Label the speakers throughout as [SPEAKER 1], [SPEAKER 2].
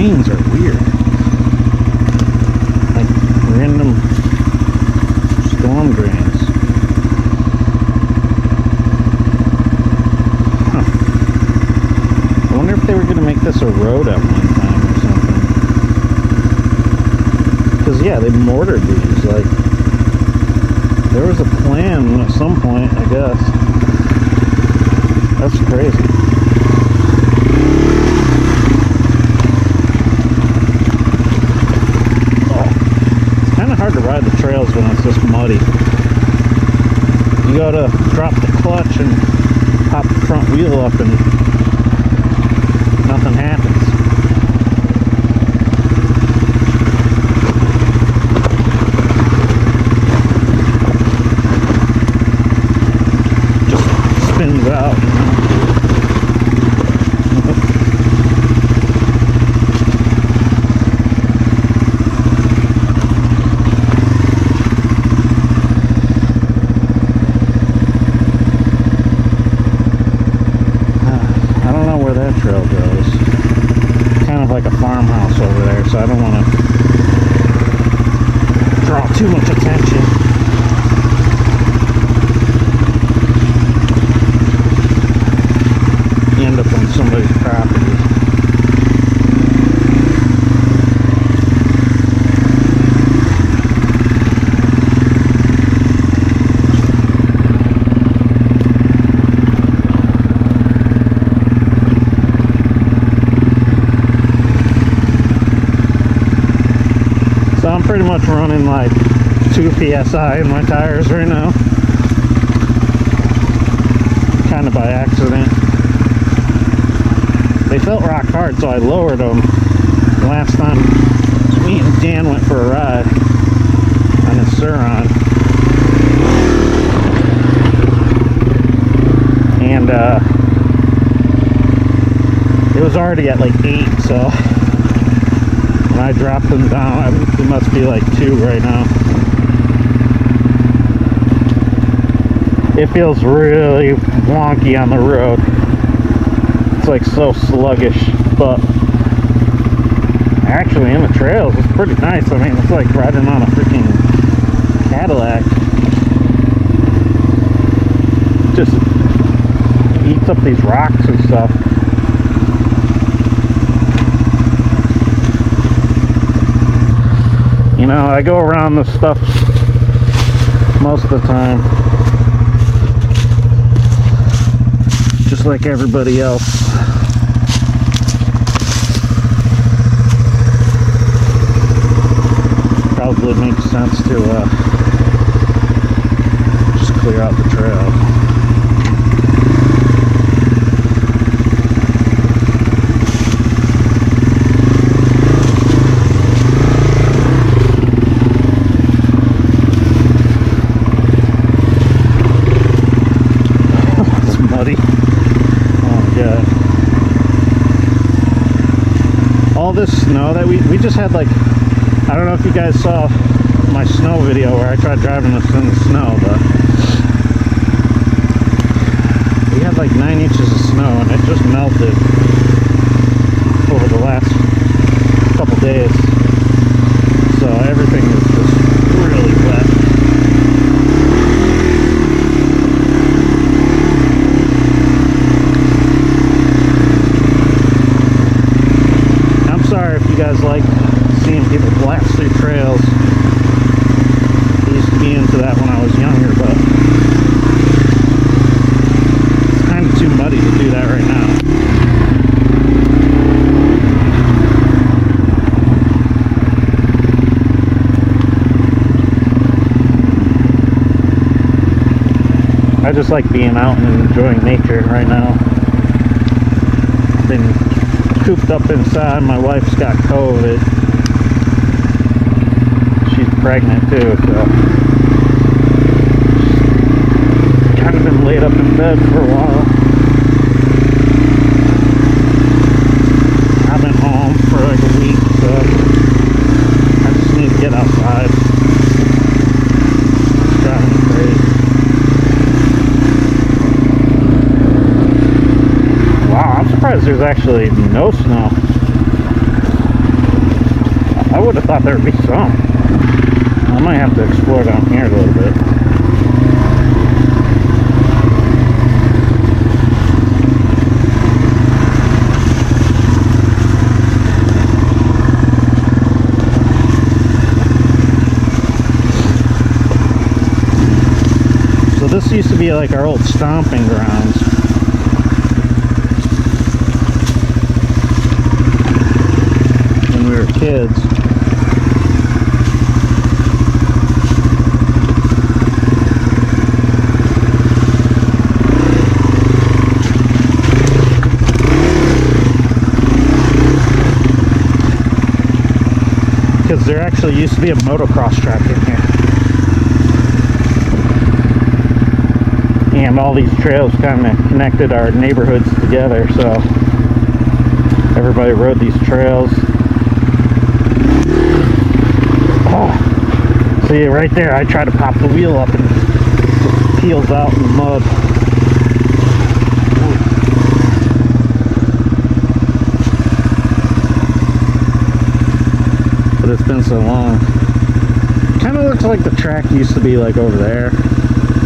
[SPEAKER 1] drains are weird. Like random storm drains. Huh. I wonder if they were going to make this a road at one time or something. Because, yeah, they mortared these. Like, there was a plan at some point, I guess. That's crazy. Hard to ride the trails when it's this muddy. You gotta drop the clutch and pop the front wheel up and nothing happens. Just spins out, you know? Trail goes. Kind of like a farmhouse over there, so I don't want to draw too much attention. You end up on somebody's property. I'm pretty much running like 2 psi in my tires right now. Kind of by accident. They felt rock hard, so I lowered them. Last time me and Dan went for a ride on a Suron. And it was already at like 8, so when I dropped them down, it must be like 2 right now. It feels really wonky on the road. It's like so sluggish, but actually in the trails it's pretty nice. I mean, it's like riding on a freaking Cadillac. Just eats up these rocks and stuff. You know, I go around this stuff most of the time, just like everybody else. Probably makes sense to just clear out the trail. All this snow that we just had, like, I don't know if you guys saw my snow video where I tried driving this in the snow, but we had like 9 inches of snow and it just melted over the last couple days, so everything is just really wet. Sorry if you guys like seeing people blast through trails. I used to be into that when I was younger, but it's kind of too muddy to do that right now. I just like being out and enjoying nature right now. I've been cooped up inside. My wife's got COVID. She's pregnant too, so she's kind of been laid up in bed for a while. I've been home for like a week, so I just need to get outside. It's driving me crazy. Wow, I'm surprised there's actually no snow. I would have thought there would be some. I might have to explore down here a little bit. So this used to be like our old stomping grounds. When we were kids. Because there actually used to be a motocross track in here. And all these trails kind of connected our neighborhoods together, so everybody rode these trails. Oh, see right there, I try to pop the wheel up and it just peels out in the mud. But it's been so long. Kind of looks like the track used to be like over there.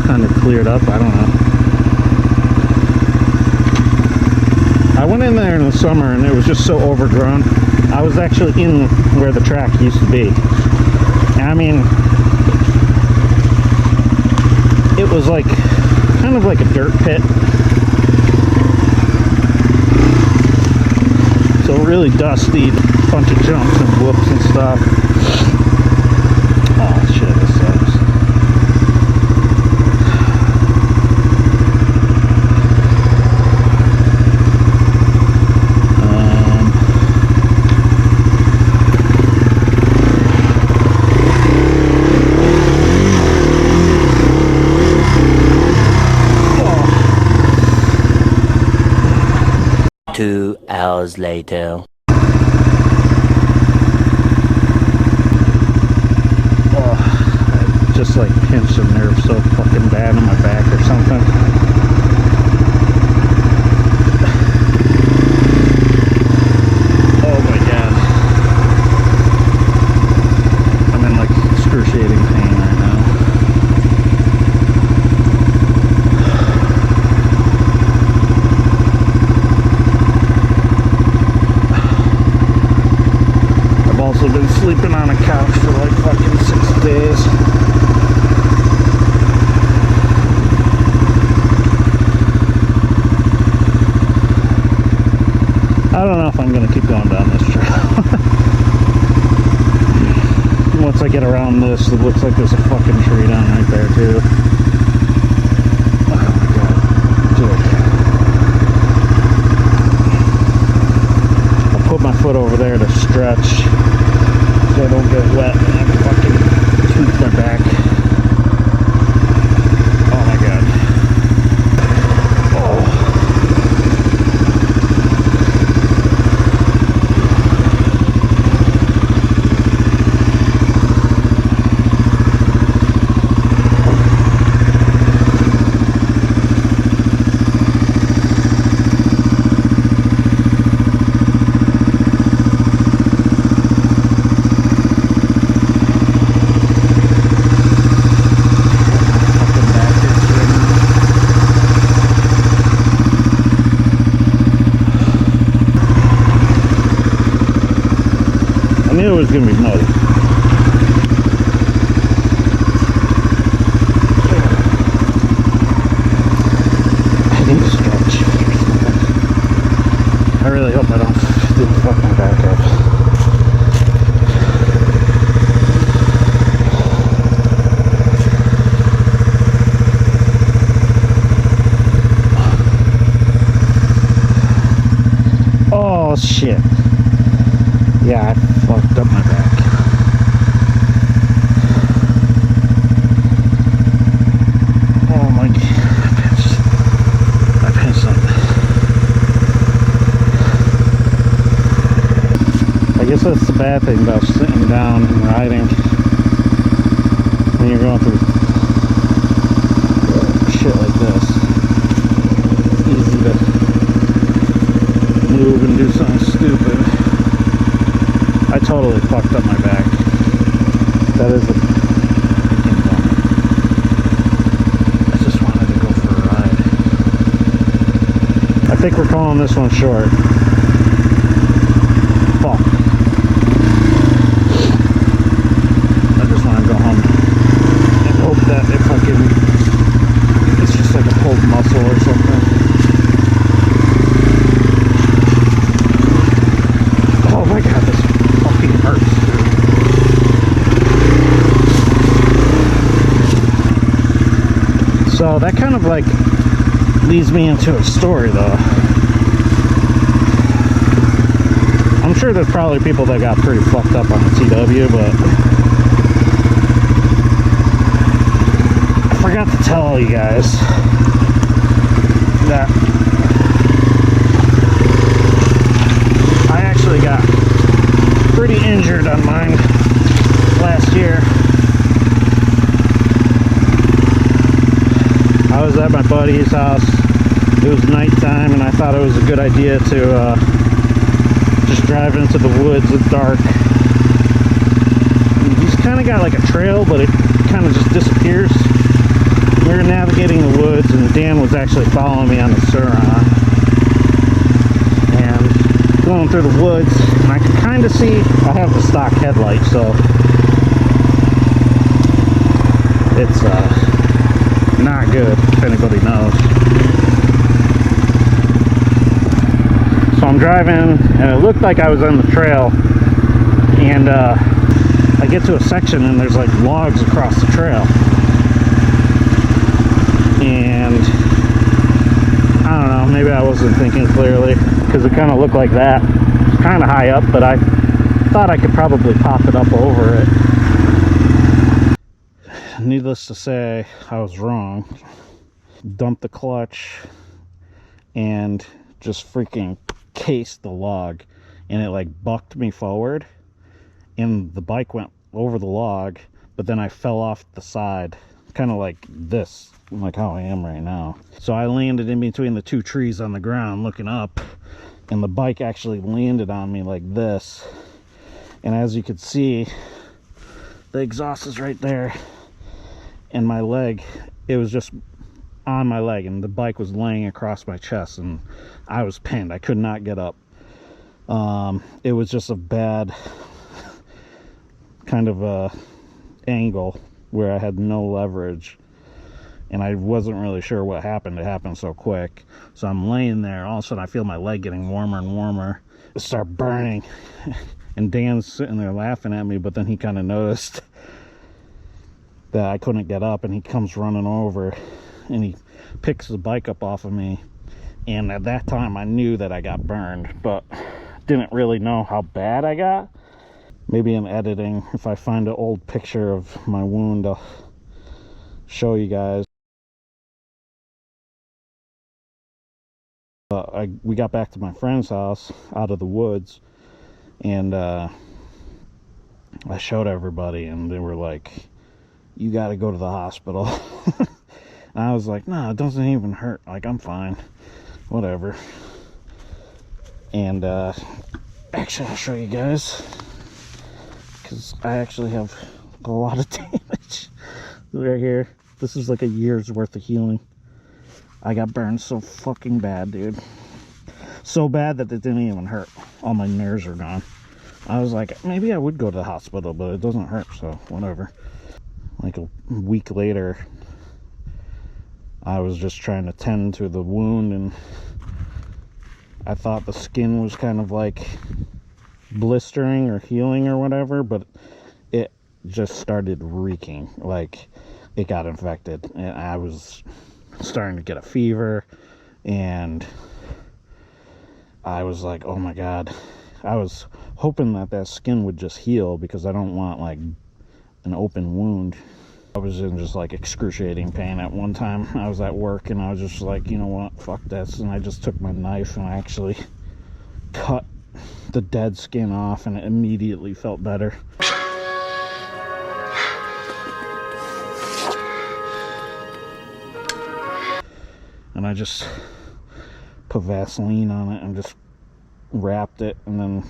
[SPEAKER 1] Kind of cleared up, I don't know. I went in there in the summer and it was just so overgrown. I was actually in where the track used to be. And I mean, it was like kind of like a dirt pit. So really dusty, bunch of jumps and whoops and stuff. Oh shit, this sucks.
[SPEAKER 2] Two hours later.
[SPEAKER 1] Oh, I just like pinched a nerve so fucking bad in my back or something. Oh my god. I'm in like excruciating pain right now. Also been sleeping on a couch for like fucking 6 days. I don't know if I'm gonna keep going down this trail. Once I get around this, it looks like there's a fucking tree down right there too. Oh my god, dude. I'll put my foot over there to stretch. So I don't get wet and I fucking tweak my back. Oh my god. Oh. I knew it was going to be muddy. I need to stretch. I really hope I don't do fuck my back up. Oh shit. Yeah, I fucked up my back. Oh my god, I pinched something. I guess that's the bad thing about sitting down and riding when you're going through shit like this. It's easy to move and do something stupid. I totally fucked up my back. That is a freaking bummer. I just wanted to go for a ride. I think we're calling this one short. Fuck. I just want to go home and hope that it fucking, it's just like a pulled muscle or something. Oh my god, this fucking hurts, dude. So that kind of like leads me into a story though. I'm sure there's probably people that got pretty fucked up on the TW, but I forgot to tell you guys that I actually got pretty injured on mine last year. I was at my buddy's house. It was nighttime and I thought it was a good idea to just drive into the woods at dark. And he's kind of got like a trail, but it kind of just disappears. We were navigating the woods and Dan was actually following me on the Suron. And going through the woods, and I could kind of see, I have the stock headlight, so it's not good, if anybody knows. So I'm driving, and it looked like I was on the trail, and I get to a section, and there's like logs across the trail. And I don't know, maybe I wasn't thinking clearly, because it kind of looked like that. It's kind of high up, but I thought I could probably pop it up over it. Needless to say, I was wrong. Dumped the clutch and just freaking cased the log, and it like bucked me forward, and the bike went over the log, but then I fell off the side, kind of like this, like how I am right now. So I landed in between the two trees on the ground looking up, and the bike actually landed on me like this. And as you can see, the exhaust is right there, and my leg, it was just on my leg, and the bike was laying across my chest, and I was pinned. I could not get up. It was just a bad kind of a angle where I had no leverage, and I wasn't really sure what happened. It happened so quick. So I'm laying there, all of a sudden I feel my leg getting warmer and warmer. It started burning, and Dan's sitting there laughing at me, but then he kind of noticed that I couldn't get up, and he comes running over and he picks the bike up off of me. And at that time I knew that I got burned, but didn't really know how bad I got. Maybe in editing, if I find an old picture of my wound, I'll show you guys. We got back to my friend's house out of the woods, and I showed everybody, and they were like, you got to go to the hospital. And I was like, no, it doesn't even hurt, like I'm fine, whatever. And actually I'll show you guys, because I actually have a lot of damage right here. This is like a year's worth of healing. I got burned so fucking bad, dude. So bad that it didn't even hurt. All my nerves are gone. I was like, maybe I would go to the hospital, but it doesn't hurt, so whatever. Like a week later, I was just trying to tend to the wound, and I thought the skin was kind of like blistering or healing or whatever, but it just started reeking. Like it got infected, and I was starting to get a fever, and I was like, oh my god. I was hoping that that skin would just heal, because I don't want like an open wound. I was in just like excruciating pain. At one time I was at work, and I was just like, you know what, fuck this, and I just took my knife and I actually cut the dead skin off, and it immediately felt better. And I just put Vaseline on it and just wrapped it, and then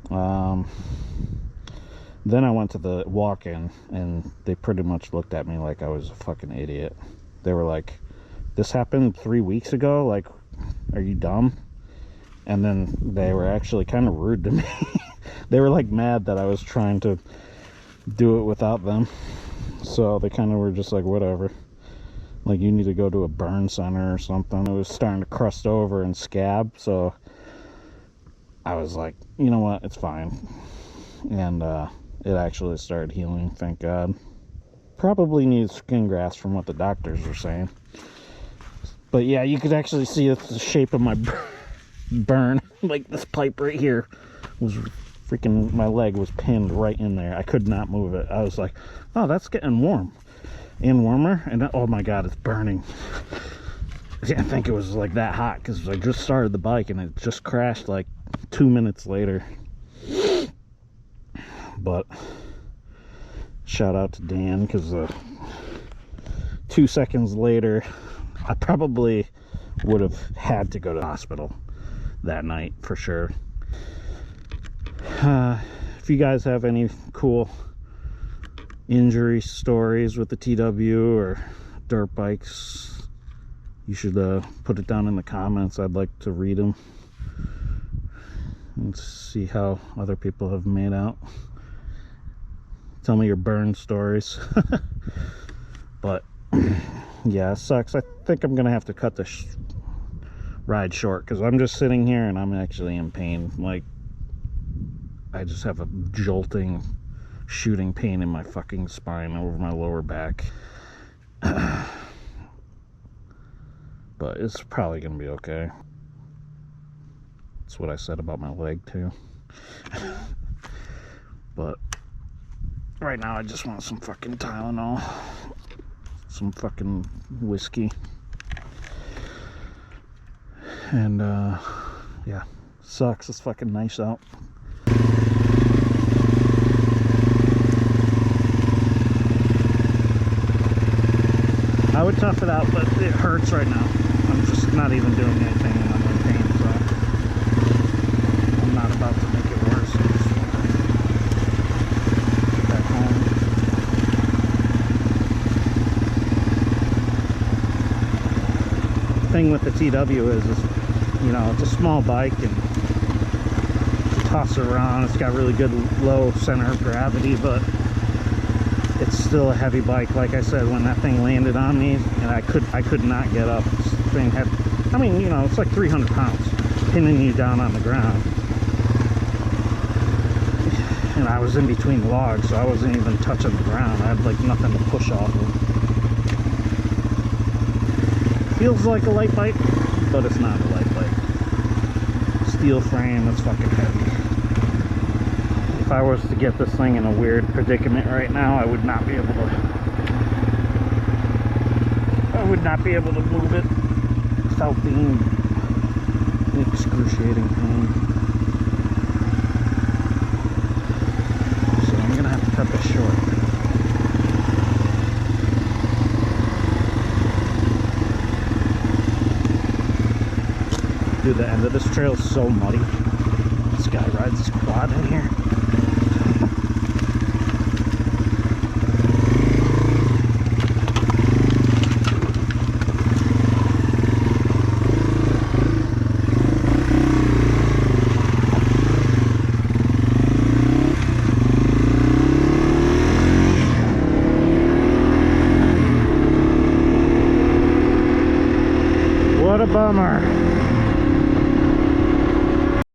[SPEAKER 1] Then I went to the walk-in, and they pretty much looked at me like I was a fucking idiot. They were like, this happened 3 weeks ago? Like, are you dumb? And then they were actually kind of rude to me. They were like mad that I was trying to do it without them. So they kind of were just like, whatever. Like, you need to go to a burn center or something. It was starting to crust over and scab, so I was like, you know what, it's fine. And it actually started healing, thank God. Probably needs skin grafts from what the doctors were saying. But yeah, you could actually see the shape of my burn. Like, this pipe right here was freaking, my leg was pinned right in there. I could not move it. I was like, oh, that's getting warm and warmer, and oh my God, it's burning. I didn't think it was like that hot because I just started the bike and it just crashed like 2 minutes later. But shout out to Dan, because 2 seconds later I probably would have had to go to the hospital that night for sure. If you guys have any cool injury stories with the TW or dirt bikes, you should put it down in the comments. I'd like to read them and see how other people have made out. Tell me your burn stories. But yeah, it sucks. I think I'm gonna have to cut the ride short, because I'm just sitting here and I'm actually in pain. Like, I just have a jolting, shooting pain in my fucking spine over my lower back. But it's probably gonna be okay. That's what I said about my leg too. But right now I just want some fucking Tylenol, some fucking whiskey, and yeah, sucks. It's fucking nice out. I would tough it out, but it hurts right now. I'm just not even doing anything and I'm in pain, so I'm not about to make it worse. I just want to get back home. The thing with the TW is, you know, it's a small bike and you toss it around. It's got really good low center of gravity, but it's still a heavy bike. Like I said, when that thing landed on me and I could not get up. This thing had, I mean, you know, it's like 300 pounds pinning you down on the ground. And I was in between logs, so I wasn't even touching the ground. I had like nothing to push off of. Feels like a light bike, but it's not a light bike. Steel frame, it's fucking heavy. If I was to get this thing in a weird predicament right now, I would not be able to move it without being in excruciating pain. So I'm gonna have to cut this short. Dude, the end of this trail is so muddy. This guy rides his quad in here. What a bummer.